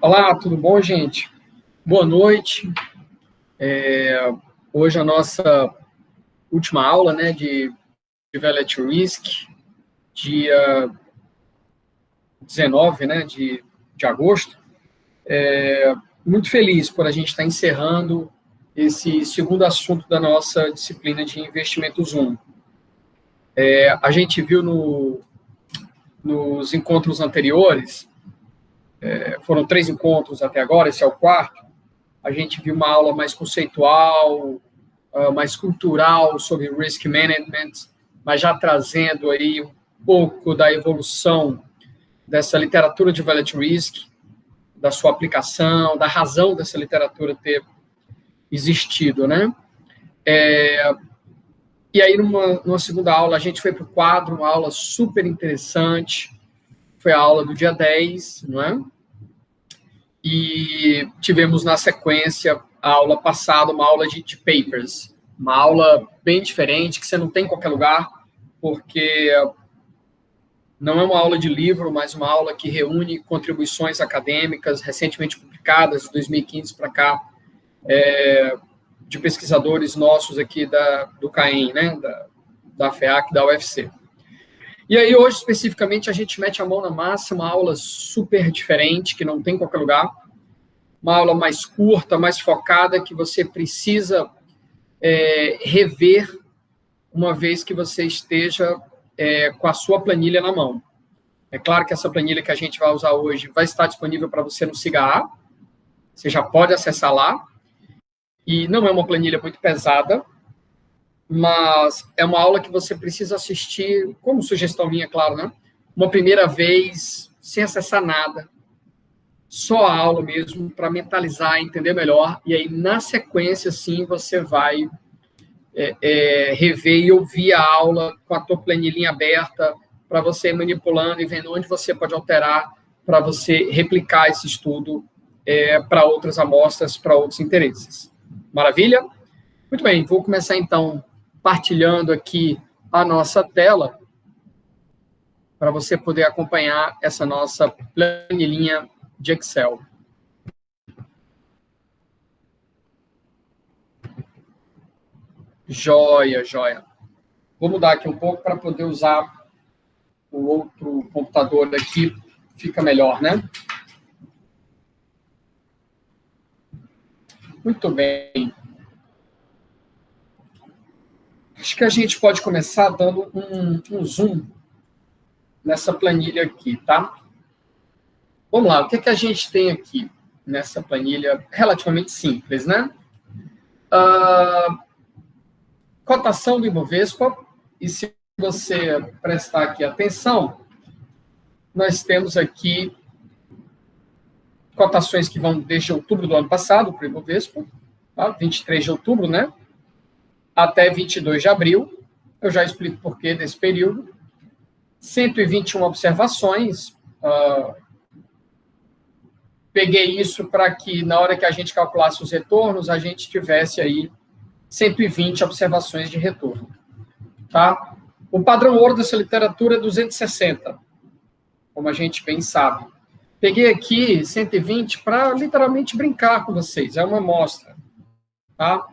Olá, tudo bom, gente? Boa noite. Hoje a nossa última aula, né, de Value at Risk, dia 19, né, de agosto. Muito feliz por a gente estar encerrando esse segundo assunto da nossa disciplina de investimentos 1. A gente viu nos encontros anteriores, foram 3 encontros até agora, esse é o quarto. A gente viu uma aula mais conceitual, mais cultural sobre risk management, mas já trazendo aí um pouco da evolução dessa literatura de Value at Risk, da sua aplicação, da razão dessa literatura ter existido, né? E aí, numa segunda aula, a gente foi para o quadro, uma aula super interessante, foi a aula do dia 10, não é? E tivemos na sequência a aula passada, uma aula de papers, uma aula bem diferente, que você não tem em qualquer lugar, porque não é uma aula de livro, mas uma aula que reúne contribuições acadêmicas recentemente publicadas, de 2015 para cá, de pesquisadores nossos aqui do CAEM, né, da FEAC, da UFC. E aí, hoje, especificamente, a gente mete a mão na massa, uma aula super diferente, que não tem em qualquer lugar, uma aula mais curta, mais focada, que você precisa rever uma vez que você esteja com a sua planilha na mão. É claro que essa planilha que a gente vai usar hoje vai estar disponível para você no SIGA-A, você já pode acessar lá, e não é uma planilha muito pesada, mas é uma aula que você precisa assistir, como sugestão minha, claro, né? Uma primeira vez, sem acessar nada, só a aula mesmo, para mentalizar, entender melhor, e aí, na sequência, sim, você vai rever e ouvir a aula com a tua planilhinha aberta, para você ir manipulando e vendo onde você pode alterar, para você replicar esse estudo para outras amostras, para outros interesses. Maravilha? Muito bem, vou começar, então, partilhando aqui a nossa tela, para você poder acompanhar essa nossa planilhinha de Excel. Joia, joia. Vou mudar aqui um pouco para poder usar o outro computador aqui, fica melhor, né? Muito bem. Acho que a gente pode começar dando um zoom nessa planilha aqui, tá? Vamos lá, o que é que a gente tem aqui nessa planilha relativamente simples, né? Cotação do Ibovespa, e se você prestar aqui atenção, nós temos aqui cotações que vão desde outubro do ano passado para o Ibovespa, tá? 23 de outubro, né? Até 22 de abril, eu já explico por que desse período. 121 observações, peguei isso para que, na hora que a gente calculasse os retornos, a gente tivesse aí 120 observações de retorno. Tá? O padrão ouro dessa literatura é 260, como a gente bem sabe. Peguei aqui 120 para literalmente brincar com vocês, é uma amostra. Tá?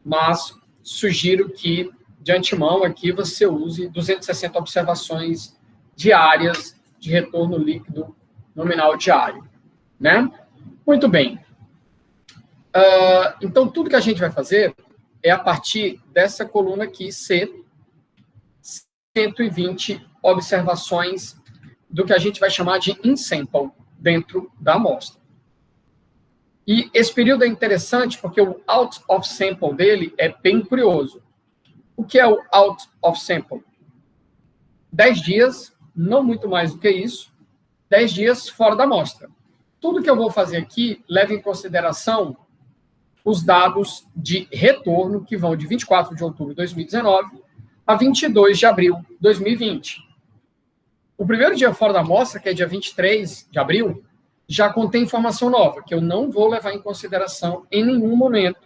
Mas sugiro que, de antemão, aqui você use 260 observações diárias de retorno líquido nominal diário. Né? Muito bem. Então, tudo que a gente vai fazer é a partir dessa coluna aqui, C, 120 observações do que a gente vai chamar de in-sample, dentro da amostra. E esse período é interessante porque o out of sample dele é bem curioso. O que é o out of sample? 10 dias, não muito mais do que isso, 10 dias fora da amostra. Tudo que eu vou fazer aqui leva em consideração os dados de retorno que vão de 24 de outubro de 2019 a 22 de abril de 2020. O primeiro dia fora da amostra, que é dia 23 de abril, já contém informação nova, que eu não vou levar em consideração em nenhum momento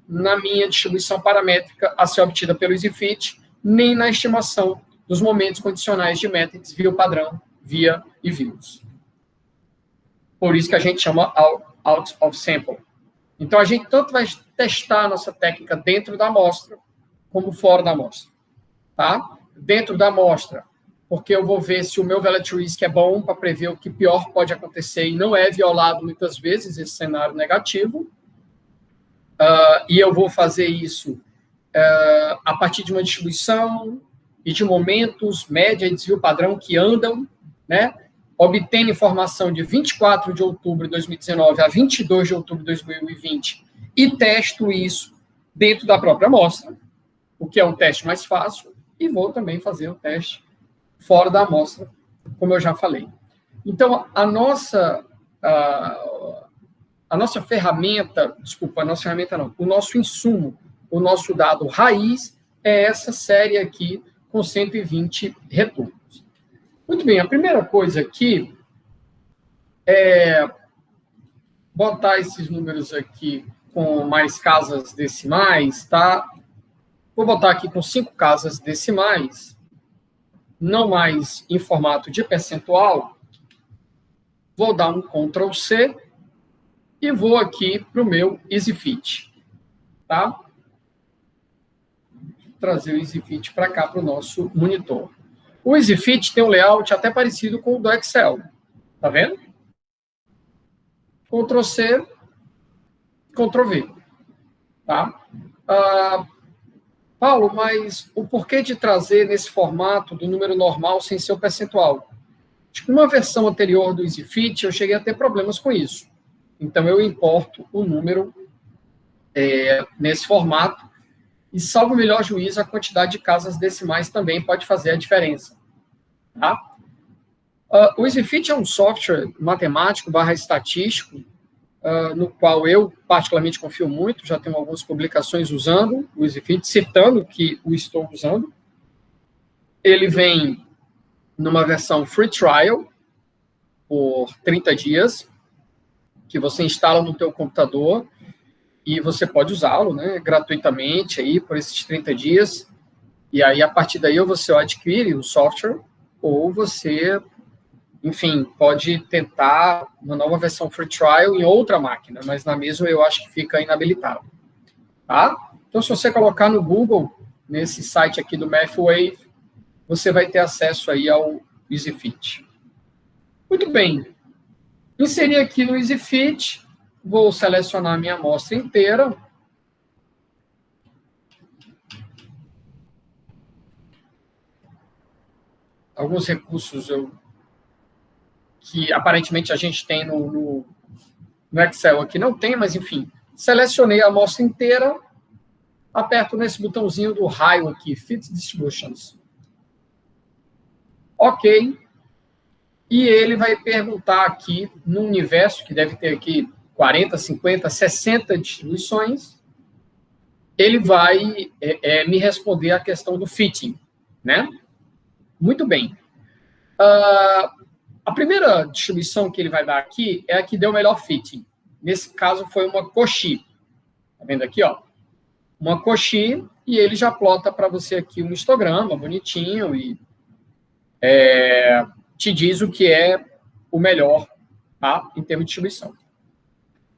na minha distribuição paramétrica a ser obtida pelo EasyFit, nem na estimação dos momentos condicionais de métricas via o padrão, via e views. Por isso que a gente chama out of sample. Então, a gente tanto vai testar a nossa técnica dentro da amostra, como fora da amostra. Tá? Dentro da amostra, porque eu vou ver se o meu value risk é bom para prever o que pior pode acontecer e não é violado muitas vezes esse cenário negativo. E eu vou fazer isso a partir de uma distribuição e de momentos, média e desvio padrão que andam, né? Obtendo informação de 24 de outubro de 2019 a 22 de outubro de 2020 e testo isso dentro da própria amostra, o que é um teste mais fácil, e vou também fazer o teste fora da amostra, como eu já falei. Então, a nossa ferramenta, o nosso insumo, o nosso dado raiz é essa série aqui com 120 retornos. Muito bem, a primeira coisa aqui é botar esses números aqui com mais casas decimais, tá? Vou botar aqui com 5 casas decimais, não mais em formato de percentual. Vou dar um Ctrl+C e vou aqui para o meu EasyFit, tá? Trazer o EasyFit para cá, para o nosso monitor. O EasyFit tem um layout até parecido com o do Excel. Tá vendo? Ctrl+C, Ctrl+V. Tá? Paulo, mas o porquê de trazer nesse formato do número normal sem ser o percentual? Acho que numa versão anterior do EasyFit eu cheguei a ter problemas com isso. Então, eu importo o número nesse formato e, salvo o melhor juízo, a quantidade de casas decimais também pode fazer a diferença. Tá? O EasyFit é um software matemático / estatístico, no qual eu particularmente confio muito, já tenho algumas publicações usando o EasyFit, citando que o estou usando. Ele vem numa versão free trial, por 30 dias, que você instala no teu computador e você pode usá-lo, né, gratuitamente aí por esses 30 dias. E aí, a partir daí, ou você adquire o software, ou você, enfim, pode tentar uma nova versão free trial em outra máquina, mas na mesma eu acho que fica inabilitado. Tá? Então, se você colocar no Google, nesse site aqui do MathWave, você vai ter acesso aí ao EasyFit. Muito bem. Inserir aqui no EasyFit, vou selecionar a minha amostra inteira. Alguns recursos que aparentemente a gente tem no Excel aqui não tem, mas enfim. Selecionei a amostra inteira, aperto nesse botãozinho do raio aqui, Fit Distributions. Ok. E ele vai perguntar aqui, no universo, que deve ter aqui 40, 50, 60 distribuições, ele vai me responder a questão do fitting, né? Muito bem. A primeira distribuição que ele vai dar aqui é a que deu o melhor fitting. Nesse caso, foi uma Cauchy. Tá vendo aqui, ó? Uma Cauchy, e ele já plota para você aqui um histograma bonitinho e te diz o que é o melhor, tá? Em termos de distribuição.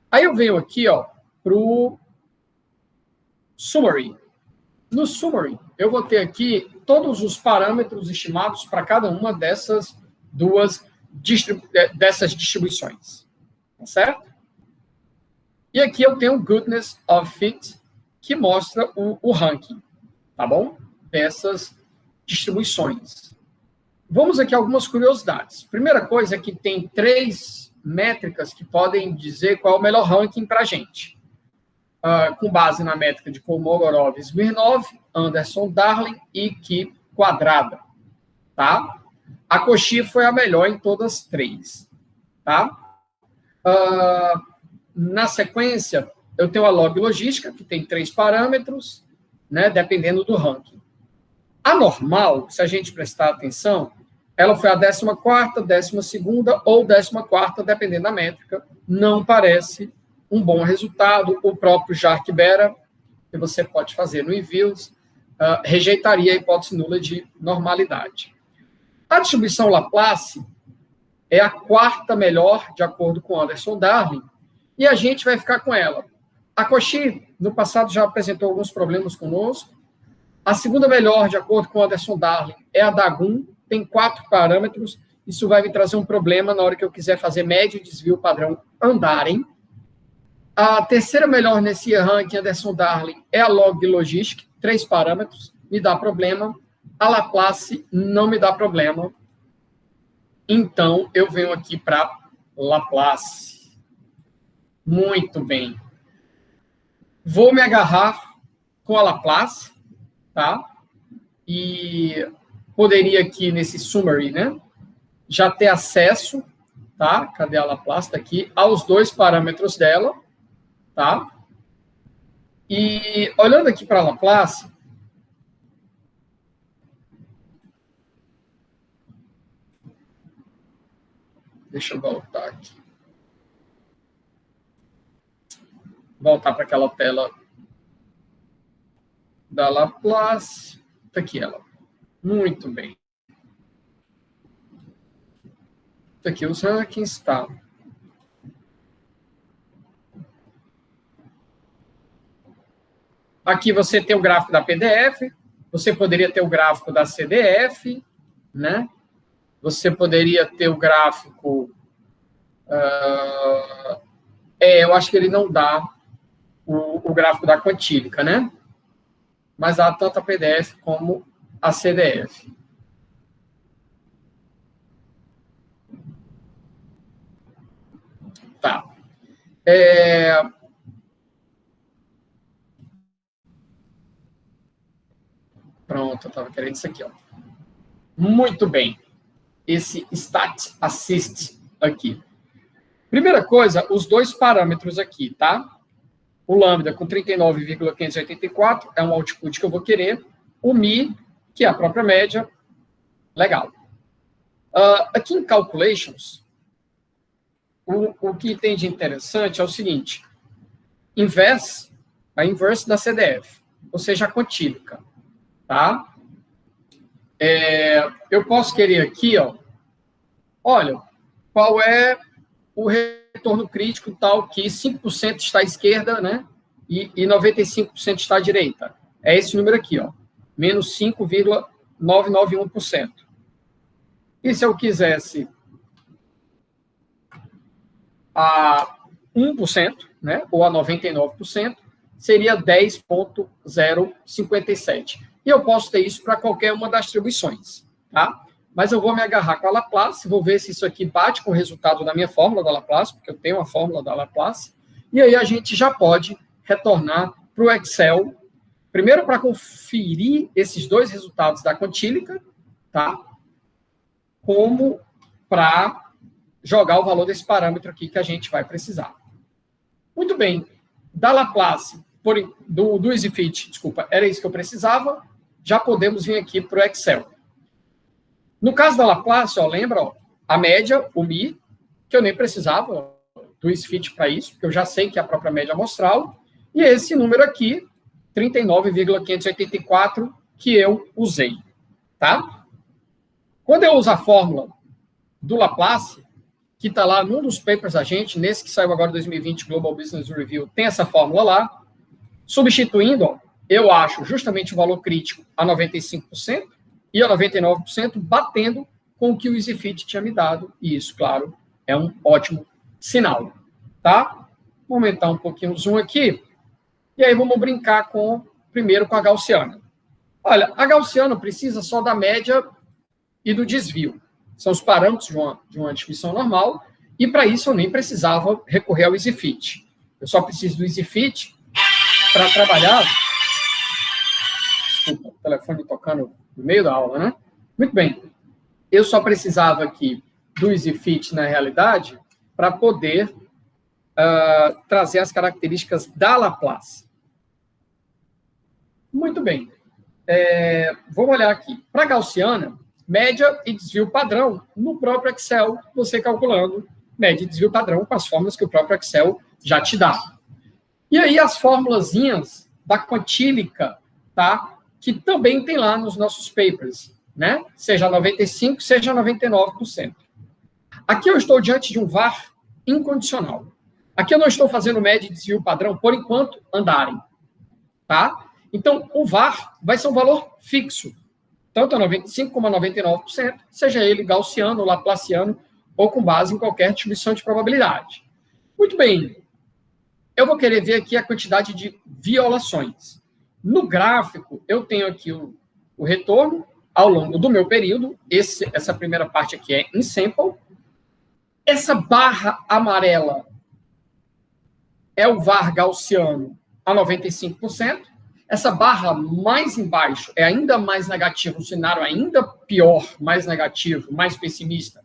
Aí eu venho aqui, ó, para o Summary. No Summary, eu vou ter aqui todos os parâmetros estimados para cada uma dessas dessas distribuições. Tá certo? E aqui eu tenho o Goodness of Fit, que mostra o ranking, tá bom? Dessas distribuições. Vamos aqui a algumas curiosidades. Primeira coisa é que tem 3 métricas que podem dizer qual é o melhor ranking para a gente. Com base na métrica de Kolmogorov, Smirnov, Anderson, Darling e Ki quadrada. Tá? A Cauchy foi a melhor em todas 3. Tá? Na sequência, eu tenho a log logística, que tem 3 parâmetros, né, dependendo do ranking. A normal, se a gente prestar atenção, ela foi a 14ª, 12ª ou 14ª, dependendo da métrica. Não parece um bom resultado. O próprio Jark Bera, que você pode fazer no eViews, rejeitaria a hipótese nula de normalidade. A distribuição Laplace é a quarta melhor, de acordo com Anderson Darling, e a gente vai ficar com ela. A Cauchy, no passado, já apresentou alguns problemas conosco. A segunda melhor, de acordo com Anderson Darling, é a Dagun, tem 4 parâmetros. Isso vai me trazer um problema na hora que eu quiser fazer média e desvio padrão andarem. A terceira melhor nesse ranking, Anderson Darling, é a Log Logistic, 3 parâmetros, me dá problema. A Laplace não me dá problema. Então, eu venho aqui para Laplace. Muito bem. Vou me agarrar com a Laplace, tá? E poderia aqui nesse summary, né? Já ter acesso, tá? Cadê a Laplace? Tá aqui, aos 2 parâmetros dela, tá? E olhando aqui para a Laplace, deixa eu voltar aqui. Voltar para aquela tela da Laplace. Tá aqui ela. Muito bem. Tá aqui os rankings, tá? Aqui você tem o gráfico da PDF, você poderia ter o gráfico da CDF, né? Você poderia ter o gráfico... eu acho que ele não dá o gráfico da quantílica, né? Mas dá tanto a PDF como a CDF. Tá. Pronto, eu estava querendo isso aqui, ó. Muito bem. Esse Stat Assist aqui. Primeira coisa, os 2 parâmetros aqui, tá? O lambda com 39,584 é um output que eu vou querer. O mi, que é a própria média. Legal. Aqui em Calculations, o que tem de interessante é o seguinte. A inverse da CDF, ou seja, a quantílica. Tá? Eu posso querer aqui, ó, olha, qual é o retorno crítico tal que 5% está à esquerda, né? E 95% está à direita. É esse número aqui, ó, menos 5,991%. E se eu quisesse a 1%, né, ou a 99%, seria 10,057. E eu posso ter isso para qualquer uma das distribuições, tá? Mas eu vou me agarrar com a Laplace, vou ver se isso aqui bate com o resultado da minha fórmula da Laplace, porque eu tenho a fórmula da Laplace, e aí a gente já pode retornar para o Excel, primeiro para conferir esses 2 resultados da quantílica, tá? Como para jogar o valor desse parâmetro aqui que a gente vai precisar. Muito bem. Da Laplace, do EasyFit, desculpa, era isso que eu precisava, já podemos vir aqui para o Excel. No caso da Laplace, ó, lembra, ó, a média, o mi, que eu nem precisava do EasyFit para isso, porque eu já sei que é a própria média amostral, e esse número aqui, 39,584, que eu usei, tá? Quando eu uso a fórmula do Laplace, que está lá num dos papers da gente, nesse que saiu agora em 2020, Global Business Review, tem essa fórmula lá, substituindo, ó, eu acho justamente o valor crítico a 95% e a 99%, batendo com o que o EasyFit tinha me dado, e isso, claro, é um ótimo sinal, tá? Vou aumentar um pouquinho o zoom aqui, e aí vamos brincar primeiro com a gaussiana. Olha, a gaussiana precisa só da média e do desvio. São os parâmetros de uma distribuição normal, e para isso eu nem precisava recorrer ao EasyFit. Eu só preciso do EasyFit para trabalhar... Desculpa, o telefone tocando no meio da aula, né? Muito bem. Eu só precisava aqui do EasyFit, na realidade, para poder trazer as características da Laplace. Muito bem. Vamos olhar aqui. Para a gaussiana, média e desvio padrão, no próprio Excel, você calculando média e desvio padrão com as fórmulas que o próprio Excel já te dá. E aí as formulazinhas da quantílica, tá? Que também tem lá nos nossos papers, né? Seja 95%, seja 99%. Aqui eu estou diante de um VAR incondicional. Aqui eu não estou fazendo média e desvio padrão, por enquanto, andarem. Tá? Então, o VAR vai ser um valor fixo, tanto a 95% como a 99%, seja ele gaussiano, laplaciano, ou com base em qualquer distribuição de probabilidade. Muito bem. Eu vou querer ver aqui a quantidade de violações. No gráfico, eu tenho aqui o retorno ao longo do meu período. Essa primeira parte aqui é in sample. Essa barra amarela é o VAR gaussiano a 95%. Essa barra mais embaixo é ainda mais negativo, um cenário ainda pior, mais negativo, mais pessimista,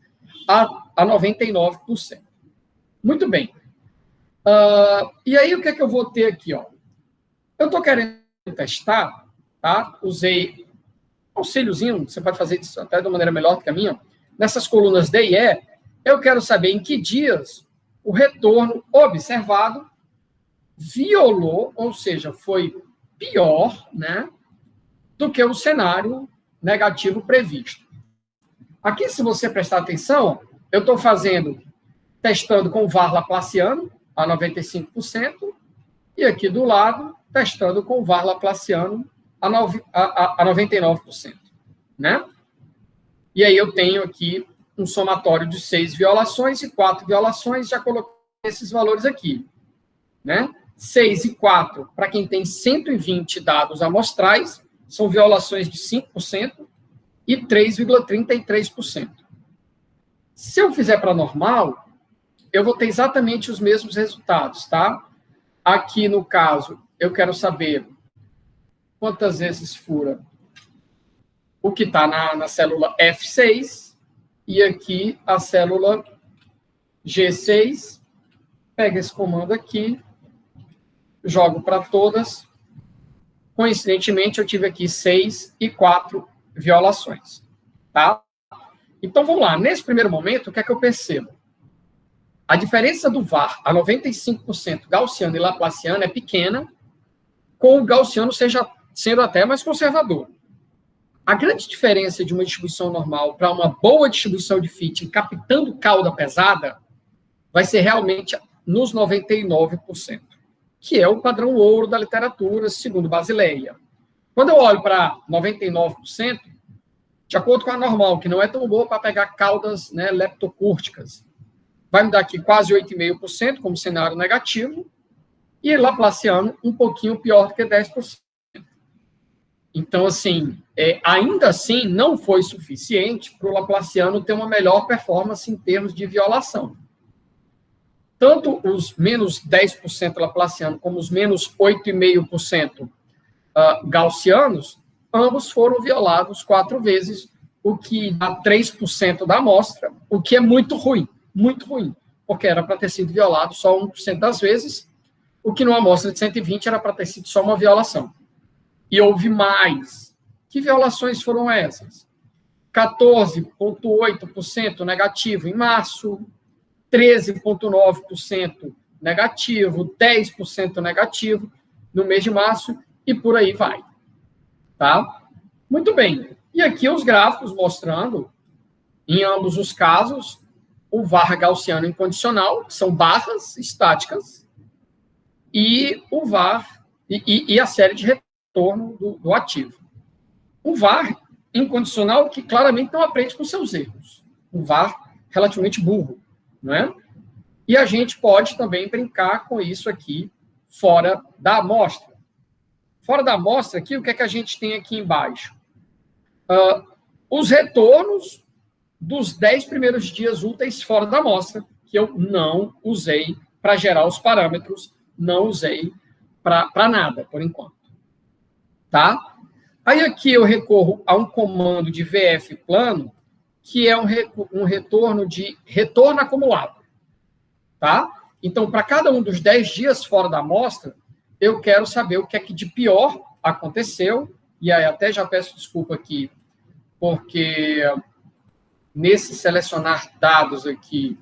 a 99%. Muito bem. E aí, o que é que eu vou ter aqui? Ó? Eu estou querendo testar, tá? Usei auxíliozinho, você pode fazer isso até de uma maneira melhor do que a minha. Nessas colunas D e E, eu quero saber em que dias o retorno observado violou, ou seja, foi pior, né, do que o cenário negativo previsto. Aqui, se você prestar atenção, eu estou testando com o VAR laplaciano a 95%, e aqui do lado, testando com o VAR laplaciano a 99%. Né? E aí eu tenho aqui um somatório de 6 violações e 4 violações, já coloquei esses valores aqui. Né? 6 e 4, para quem tem 120 dados amostrais, são violações de 5% e 3,33%. Se eu fizer para normal, eu vou ter exatamente os mesmos resultados, tá? Aqui, no caso, eu quero saber quantas vezes fura o que está na célula F6 e aqui a célula G6. Pega esse comando aqui, jogo para todas. Coincidentemente, eu tive aqui 6 e 4 violações. Tá? Então, vamos lá. Nesse primeiro momento, o que é que eu percebo? A diferença do VAR a 95% gaussiano e laplaciano é pequena, com o gaussiano sendo até mais conservador. A grande diferença de uma distribuição normal para uma boa distribuição de fitting captando cauda pesada vai ser realmente nos 99%, que é o padrão ouro da literatura, segundo Basileia. Quando eu olho para 99%, de acordo com a normal, que não é tão boa para pegar caudas, né, leptocúrticas, vai me dar aqui quase 8,5% como cenário negativo, e laplaciano um pouquinho pior do que 10%. Então, assim, ainda assim, não foi suficiente para o laplaciano ter uma melhor performance em termos de violação. Tanto os menos 10% laplaciano como os menos 8,5% gaussianos, ambos foram violados 4 vezes, o que dá 3% da amostra, o que é muito ruim, porque era para ter sido violado só 1% das vezes, o que numa amostra de 120 era para ter sido só uma violação. E houve mais. Que violações foram essas? 14,8% negativo em março, 13,9% negativo, 10% negativo no mês de março, e por aí vai. Tá? Muito bem. E aqui os gráficos mostrando, em ambos os casos, o VAR gaussiano incondicional, que são barras estáticas, e o VAR, e a série de retorno do ativo. Um VAR incondicional que claramente não aprende com seus erros. Um VAR relativamente burro, não é? E a gente pode também brincar com isso aqui fora da amostra. Fora da amostra aqui, o que é que a gente tem aqui embaixo? Os retornos dos 10 primeiros dias úteis fora da amostra, que eu não usei para gerar os parâmetros, não usei para nada, por enquanto. Tá? Aí aqui eu recorro a um comando de VF plano, que é um retorno de retorno acumulado. Tá? Então, para cada um dos 10 dias fora da amostra, eu quero saber o que é que de pior aconteceu, e aí até já peço desculpa aqui, porque nesse selecionar dados aqui,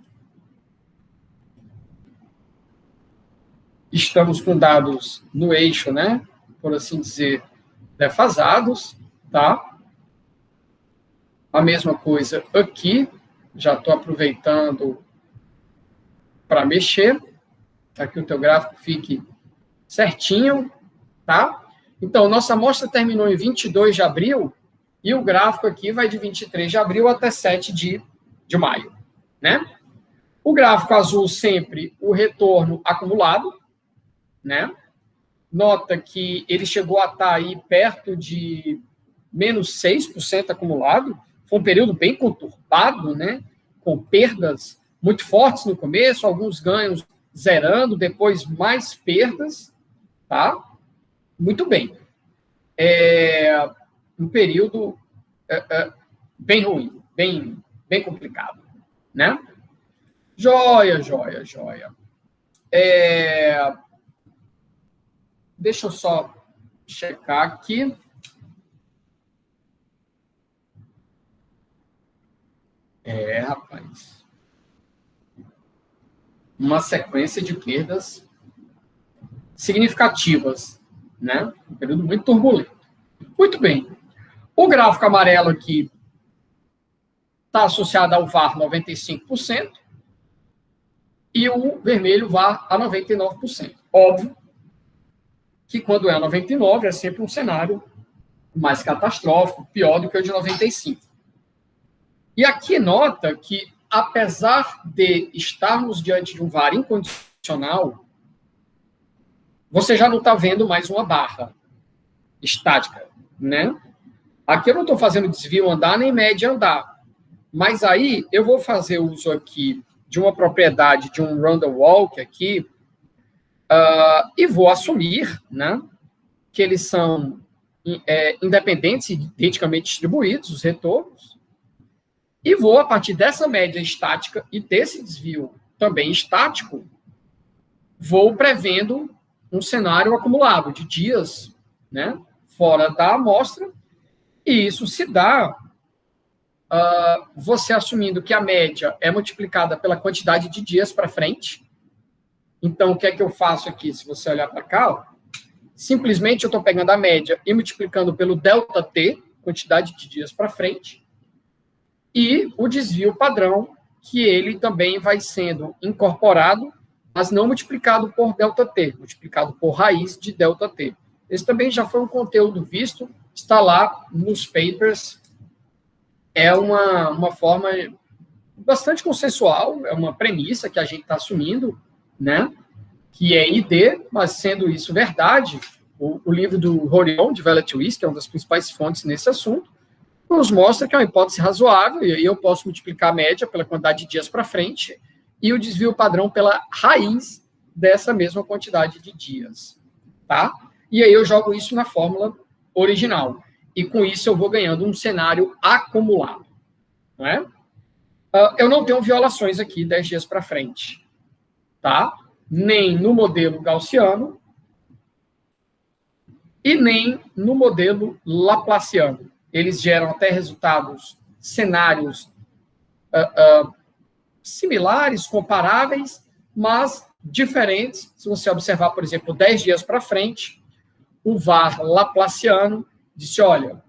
estamos com dados no eixo, né? Por assim dizer, defasados, tá? A mesma coisa aqui, Já estou aproveitando para mexer, para que o teu gráfico fique certinho, tá? Então, nossa amostra terminou em 22 de abril, e o gráfico aqui vai de 23 de abril até 7 de maio, né? O gráfico azul sempre o retorno acumulado, né? Nota que ele chegou a estar aí perto de menos 6% acumulado. Foi um período bem conturbado, né? Com perdas muito fortes no começo, alguns ganhos zerando, depois mais perdas, tá? Muito bem. Um período bem ruim, bem complicado, né? Joia. Deixa eu só checar aqui. Rapaz. Uma sequência de perdas significativas, né? Um período muito turbulento. Muito bem. O gráfico amarelo aqui está associado ao VAR 95% e o vermelho VAR a 99%. Óbvio que quando é 99% é sempre um cenário mais catastrófico, pior do que o de 95%. E aqui nota que, apesar de estarmos diante de um VAR incondicional, você já não está vendo mais uma barra estática, né? Aqui eu não estou fazendo desvio andar nem média andar, mas aí eu vou fazer uso aqui de uma propriedade de um random walk aqui e vou assumir, né, que eles são independentes e identicamente distribuídos, os retornos, e vou, a partir dessa média estática e desse desvio também estático, vou prevendo um cenário acumulado de dias, né, fora da amostra, e isso se dá você assumindo que a média é multiplicada pela quantidade de dias para frente. Então, o que é que eu faço aqui? Se você olhar para cá, ó, simplesmente eu estou pegando a média e multiplicando pelo ΔT, quantidade de dias para frente, e o desvio padrão, que ele também vai sendo incorporado, mas não multiplicado por ΔT, multiplicado por raiz de ΔT. Esse também já foi um conteúdo visto, está lá nos papers. É uma forma bastante consensual, é uma premissa que a gente está assumindo, né? Que é ID, mas sendo isso verdade, o livro do Horion, de Velatilist, que é uma das principais fontes nesse assunto, nos mostra que é uma hipótese razoável, e aí eu posso multiplicar a média pela quantidade de dias para frente e o desvio padrão pela raiz dessa mesma quantidade de dias, tá? E aí eu jogo isso na fórmula original. E com isso eu vou ganhando um cenário acumulado, não é? Eu não tenho violações aqui 10 dias para frente, tá? Nem no modelo gaussiano e nem no modelo laplaciano. Eles geram até resultados, cenários similares, comparáveis, mas diferentes. Se você observar, por exemplo, 10 dias para frente, o VAR laplaciano disse, olha,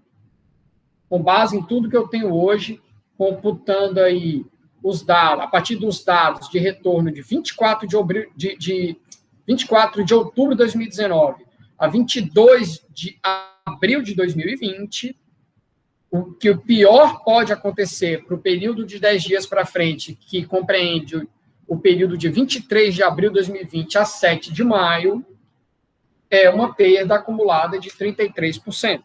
com base em tudo que eu tenho hoje, computando aí os dados, a partir dos dados de retorno de 24 de outubro de 2019 a 22 de abril de 2020, o que o pior pode acontecer para o período de 10 dias para frente, que compreende o período de 23 de abril de 2020 a 7 de maio, é uma perda acumulada de 33%.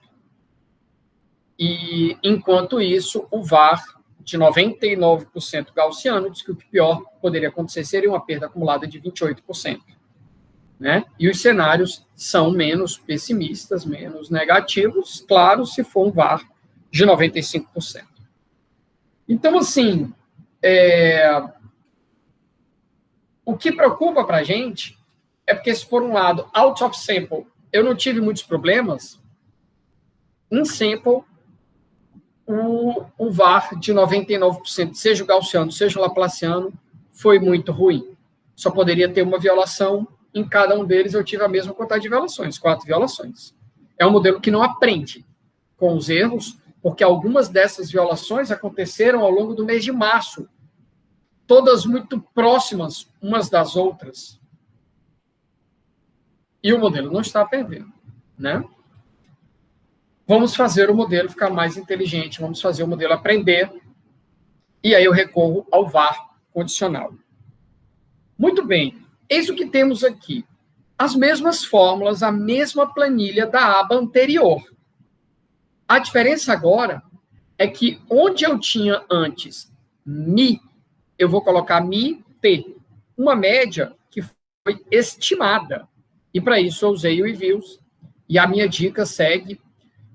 E, enquanto isso, o VAR, de 99% gaussiano, diz que o que pior poderia acontecer seria uma perda acumulada de 28%. Né? E os cenários são menos pessimistas, menos negativos, claro, se for um VAR de 95%. Então, assim, o que preocupa para a gente é porque, se por um lado, out of sample, eu não tive muitos problemas, em sample, o VAR de 99%, seja o gaussiano, seja o laplaciano, foi muito ruim. Só poderia ter uma violação, em cada um deles eu tive a mesma quantidade de violações, 4 violações. É um modelo que não aprende com os erros, porque algumas dessas violações aconteceram ao longo do mês de março todas muito próximas umas das outras. E o modelo não está perdendo, né? Vamos fazer o modelo ficar mais inteligente, vamos fazer o modelo aprender, e aí eu recorro ao VAR condicional. Muito bem, eis o que temos aqui. As mesmas fórmulas, a mesma planilha da aba anterior. A diferença agora é que onde eu tinha antes mi, eu vou colocar mi-t, uma média que foi estimada. E para isso eu usei o eViews. E a minha dica segue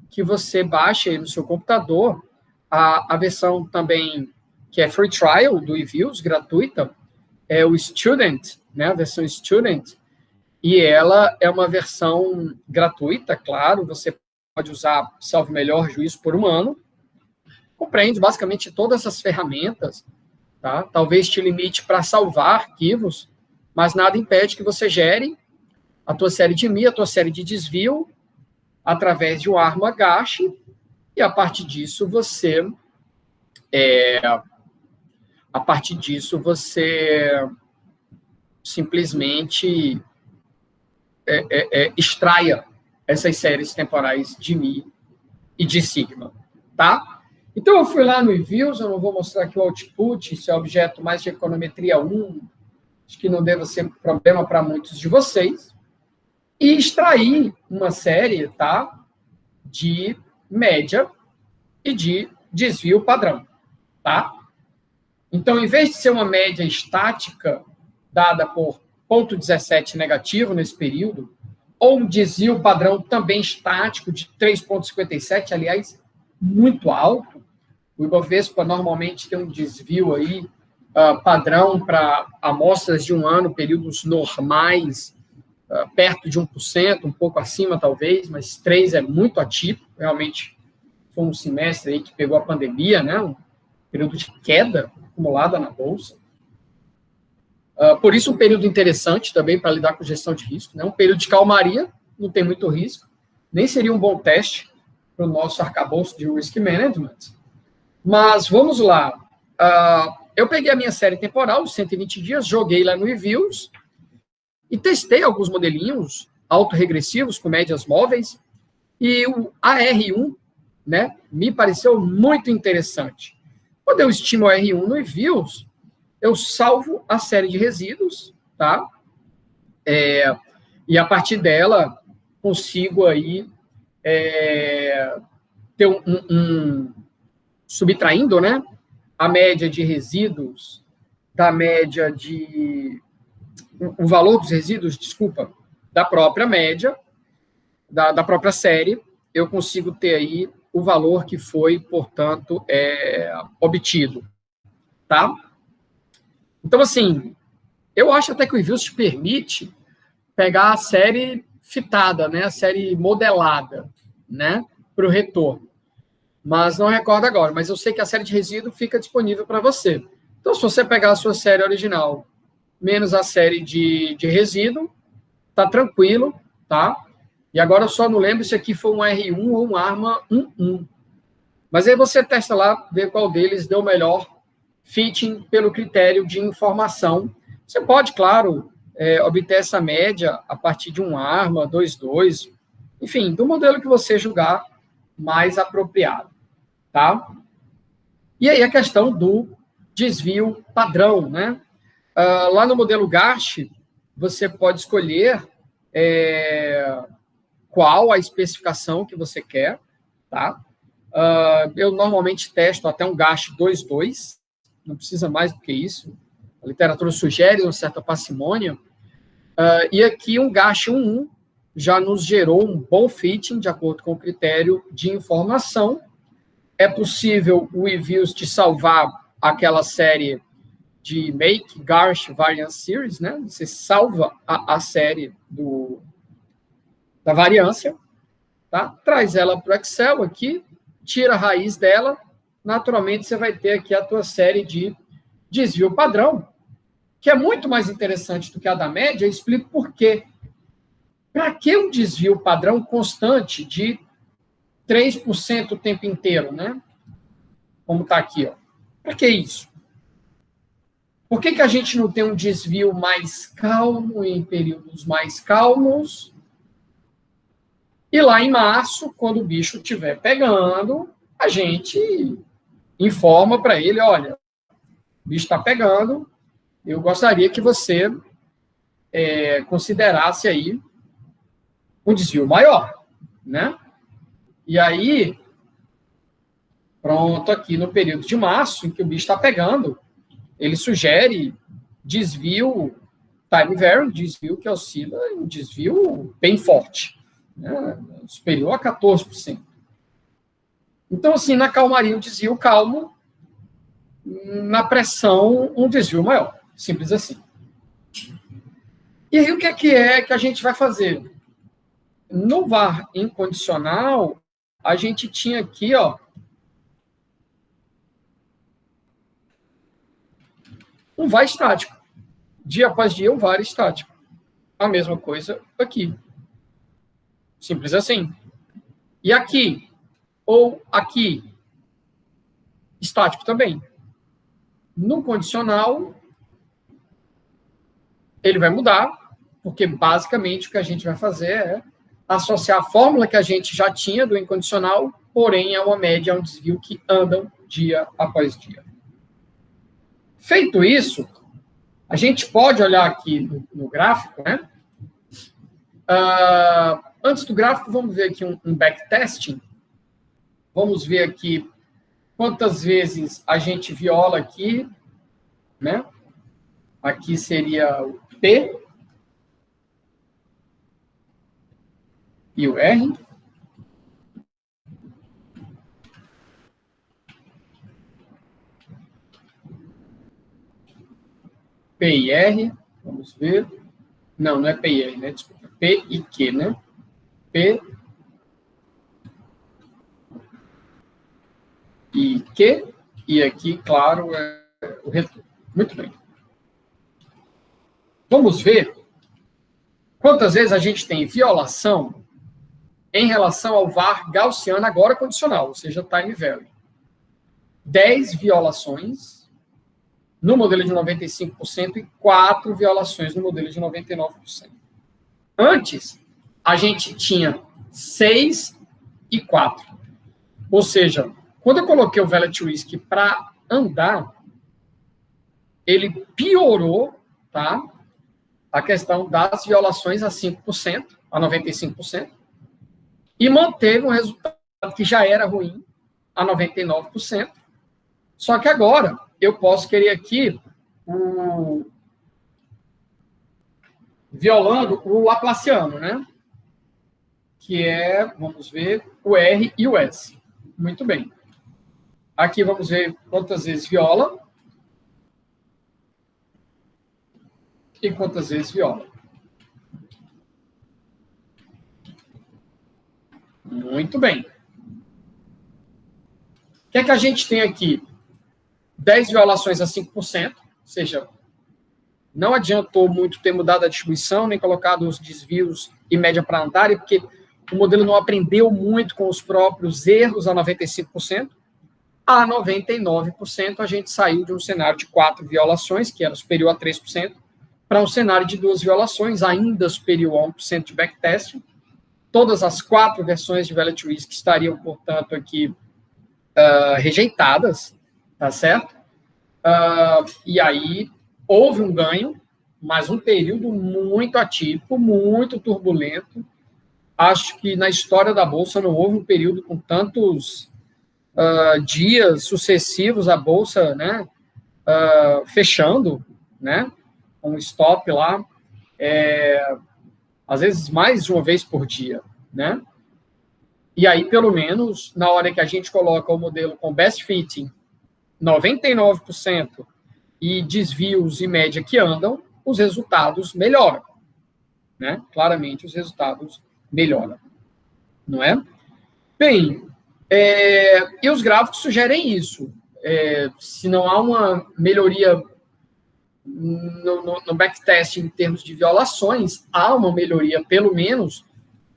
que você baixe aí no seu computador a versão também que é free trial do eViews, gratuita, é o Student, né, a versão Student, e ela é uma versão gratuita, claro, você pode usar, salvo melhor juízo, por 1 ano, compreende basicamente todas as ferramentas, tá? Talvez te limite para salvar arquivos, mas nada impede que você gere a tua série de Mi, a tua série de desvio, através de um arma gash, e a partir disso você simplesmente extraia essas séries temporais de Mi e de Sigma, tá? Então, eu fui lá no eViews, eu não vou mostrar aqui o output, esse é o objeto mais de econometria 1, acho que não deve ser problema para muitos de vocês, e extraí uma série, tá, de média e de desvio padrão, tá? Então, em vez de ser uma média estática, dada por 0,17 negativo nesse período, ou um desvio padrão também estático de 3,57, aliás, muito alto, o Ibovespa normalmente tem um desvio aí, padrão para amostras de 1 ano, períodos normais, perto de 1%, um pouco acima talvez, mas 3 é muito atípico, realmente foi um semestre aí que pegou a pandemia, né? Um período de queda acumulada na Bolsa. Por isso, um período interessante também para lidar com gestão de risco, né? Um período de calmaria, não tem muito risco, nem seria um bom teste para o nosso arcabouço de risk management. Mas vamos lá. Eu peguei a minha série temporal, 120 dias, joguei lá no eViews e testei alguns modelinhos autorregressivos com médias móveis, e o AR1, né, me pareceu muito interessante. Quando eu estimo o AR1 no eViews, eu salvo a série de resíduos, tá? E a partir dela, consigo aí ter subtraindo, né, a média de resíduos da média de... o valor dos resíduos, desculpa, da própria média, da própria série, eu consigo ter aí o valor que foi, portanto, obtido, tá? Então, assim, eu acho até que o eViews te permite pegar a série fitada, né, a série modelada, né, para o retorno. Mas não recordo agora, mas eu sei que a série de resíduo fica disponível para você. Então, se você pegar a sua série original menos a série de resíduo, tá tranquilo, tá? E agora eu só não lembro se aqui foi um R1 ou um ARMA 1.1. Mas aí você testa lá, vê qual deles deu melhor fitting pelo critério de informação. Você pode, claro, obter essa média a partir de um ARMA 2.2, enfim, do modelo que você julgar mais apropriado, tá? E aí a questão do desvio padrão, né? Lá no modelo Garch, você pode escolher qual a especificação que você quer, tá? Eu normalmente testo até um Garch 2.2, não precisa mais do que isso. A literatura sugere uma certa parcimônia. E aqui um Garch 1.1 já nos gerou um bom fitting de acordo com o critério de informação. É possível o eViews te salvar aquela série de Make Garch Variance Series, né? Você salva a série da variância, tá? Traz ela para o Excel aqui, tira a raiz dela, naturalmente você vai ter aqui a tua série de desvio padrão, que é muito mais interessante do que a da média. Eu explico por quê. Para que um desvio padrão constante de 3% o tempo inteiro, né? Como está aqui, ó. Para que isso? Por que a gente não tem um desvio mais calmo em períodos mais calmos? E lá em março, quando o bicho estiver pegando, a gente informa para ele, olha, o bicho está pegando, eu gostaria que você considerasse aí um desvio maior, né? E aí, pronto, aqui no período de março, em que o bicho está pegando, ele sugere desvio time varying, desvio que oscila um desvio bem forte, né? Superior a 14%. Então, assim, na calmaria, um desvio calmo, na pressão, um desvio maior. Simples assim. E aí, o que é que a gente vai fazer? No VAR incondicional, a gente tinha aqui, ó, um VAR estático. Dia após dia, um VAR estático. A mesma coisa aqui. Simples assim. E aqui, ou aqui, estático também. No condicional, ele vai mudar, porque basicamente o que a gente vai fazer é associar a fórmula que a gente já tinha do incondicional, porém é uma média, é um desvio que andam dia após dia. Feito isso, a gente pode olhar aqui no gráfico, né? Antes do gráfico, vamos ver aqui um backtesting. Vamos ver aqui quantas vezes a gente viola aqui, né? Aqui seria o P e o R. P e R, vamos ver. Não é P e R, né? Desculpa. P e Q, né? P e Q. E aqui, claro, é o retorno. Muito bem. Vamos ver quantas vezes a gente tem violação em relação ao VAR gaussiano agora condicional, ou seja, time varying. 10 violações no modelo de 95% e 4 violações no modelo de 99%. Antes, a gente tinha 6 e 4. Ou seja, quando eu coloquei o Velvet Whisky para andar, ele piorou, tá? A questão das violações a 5%, a 95%, e manteve um resultado que já era ruim, a 99%. Só que agora eu posso querer aqui violando o laplaciano, né? Que é, vamos ver, o R e o S. Muito bem. Aqui vamos ver quantas vezes viola e quantas vezes viola. Muito bem. O que é que a gente tem aqui? 10 violações a 5%, ou seja, não adiantou muito ter mudado a distribuição, nem colocado os desvios e média para Antares, porque o modelo não aprendeu muito com os próprios erros a 95%. A 99%, a gente saiu de um cenário de 4 violações, que era superior a 3%, para um cenário de 2 violações, ainda superior a 1% de backtesting. Todas as 4 versões de Velvet Whisky estariam, portanto, aqui rejeitadas, tá certo? E aí houve um ganho, mas um período muito atípico, muito turbulento. Acho que na história da Bolsa não houve um período com tantos dias sucessivos a Bolsa, né, fechando, né, um stop lá, às vezes mais de uma vez por dia, né? E aí, pelo menos, na hora que a gente coloca o modelo com best fitting, 99% e desvios e média que andam, os resultados melhoram, né? Claramente, os resultados melhoram, não é? Bem, e os gráficos sugerem isso. Se não há uma melhoria no backtest em termos de violações, há uma melhoria, pelo menos,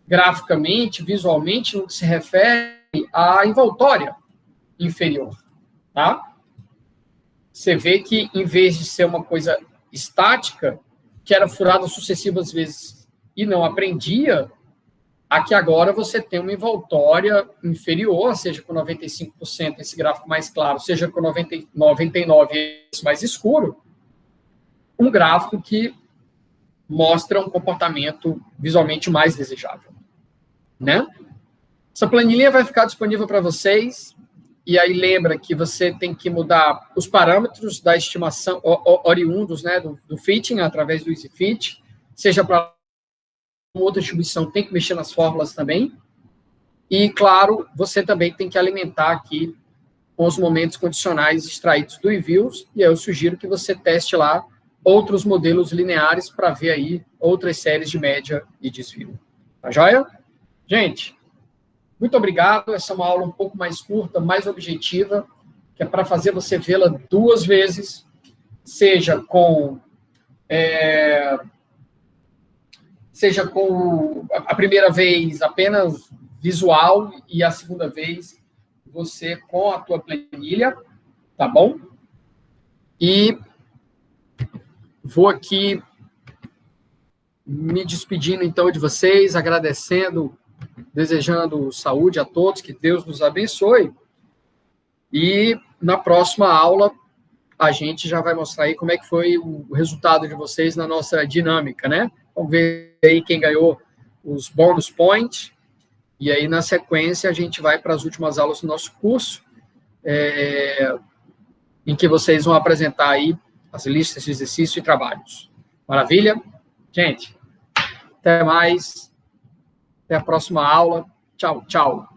graficamente, visualmente, no que se refere à envoltória inferior, tá? você vê que, em vez de ser uma coisa estática, que era furada sucessivas vezes e não aprendia, aqui agora você tem uma envoltória inferior, seja com 95% esse gráfico mais claro, seja com 99% esse mais escuro, um gráfico que mostra um comportamento visualmente mais desejável, né? Essa planilha vai ficar disponível para vocês, e aí lembra que você tem que mudar os parâmetros da estimação oriundos, né, do fitting, através do EasyFit, seja para outra distribuição, tem que mexer nas fórmulas também, e, claro, você também tem que alimentar aqui com os momentos condicionais extraídos do eViews, e aí eu sugiro que você teste lá outros modelos lineares para ver aí outras séries de média e desvio. Tá joia? Gente, muito obrigado. Essa é uma aula um pouco mais curta, mais objetiva, que é para fazer você vê-la 2 vezes, seja com a primeira vez apenas visual e a segunda vez você com a tua planilha, tá bom? E vou aqui me despedindo, então, de vocês, agradecendo, desejando saúde a todos, que Deus nos abençoe. E na próxima aula, a gente já vai mostrar aí como é que foi o resultado de vocês na nossa dinâmica, né? Vamos ver aí quem ganhou os bônus points. E aí, na sequência, a gente vai para as últimas aulas do nosso curso, em que vocês vão apresentar aí as listas de exercício e trabalhos. Maravilha? Gente, até mais. Até a próxima aula. Tchau, tchau.